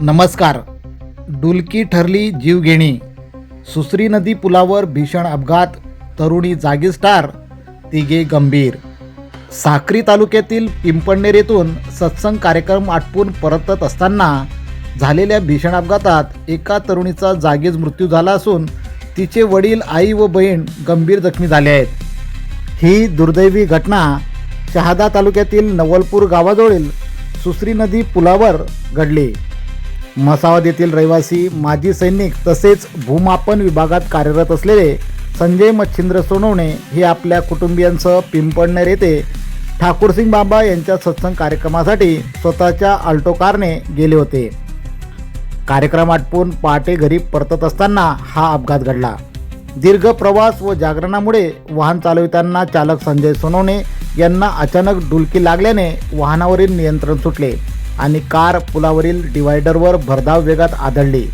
नमस्कार. डुलकी ठरली जीवघेणी. सुसरी नदी पुलावर भीषण अपघात, तरुणी जागीच ठार, तिघे गंभीर. साक्री तालुक्यातील पिंपळनेर येथून सत्संग कार्यक्रम आटपून परतत असताना झालेल्या भीषण अपघातात एका तरुणीचा जागीच मृत्यू झाला असून तिचे वडील, आई व बहीण गंभीर जखमी झाले आहेत. ही दुर्दैवी घटना शहादा तालुक्यातील नवलपूर गावाजवळील सुसरी नदी पुलावर घडली. मसावद येथील रहिवासी, माजी सैनिक तसेच भूमापन विभागात कार्यरत असलेले संजय मच्छिंद्र सोनवणे हे आपल्या कुटुंबियांसह पिंपळनेर येथे ठाकूरसिंग बाबा यांच्या सत्संग कार्यक्रमासाठी स्वतःच्या अल्टो कारने गेले होते. कार्यक्रम आटपून पहाटे घरी परतत असताना हा अपघात घडला. दीर्घ प्रवास व जागरणामुळे वाहन चालविताना चालक संजय सोनवणे यांना अचानक डुलकी लागल्याने वाहनावरील नियंत्रण सुटले आणि कार पुलावरील डिवायडरवर भरधाव वेगात आदळली.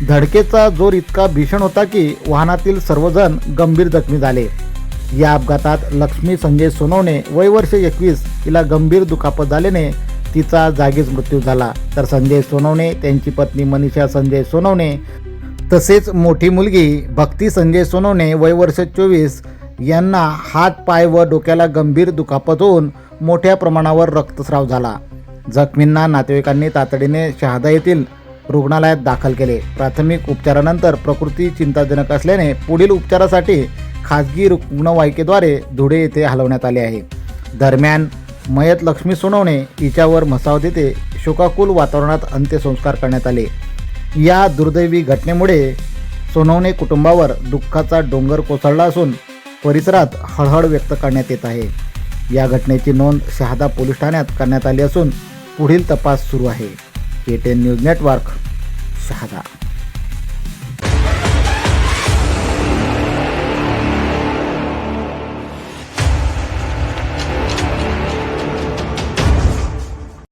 धडकेचा जोर इतका भीषण होता की वाहनातील सर्वजण गंभीर जखमी झाले. या अपघातात लक्ष्मी संजय सोनवणे वय वर्ष 21 हिला गंभीर दुखापत झाल्याने तिचा जागीच मृत्यू झाला. तर संजय सोनवणे, त्यांची पत्नी मनीषा संजय सोनवणे तसेच मोठी मुलगी भक्ती संजय सोनवणे वय वर्ष 24 यांना हात, पाय व डोक्याला गंभीर दुखापत होऊन मोठ्या प्रमाणावर रक्तस्राव झाला. जखमींना नातेवाईकांनी तातडीने शहादा येथील रुग्णालयात दाखल केले. प्राथमिक उपचारानंतर प्रकृती चिंताजनक असल्याने पुढील उपचारासाठी खासगी रुग्णवाहिकेद्वारे धुळे येथे हलवण्यात आले आहे. दरम्यान मयत लक्ष्मी सोनवणे हिच्यावर मसावद येथे शोकाकुल वातावरणात अंत्यसंस्कार करण्यात आले. या दुर्दैवी घटनेमुळे सोनवणे कुटुंबावर दुःखाचा डोंगर कोसळला असून परिसरात हळहळ व्यक्त करण्यात येत आहे. या घटनेची नोंद शहादा पोलीस ठाण्यात करण्यात आली असून पुढील तपास सुरू आहे. KTN news network, Shahada.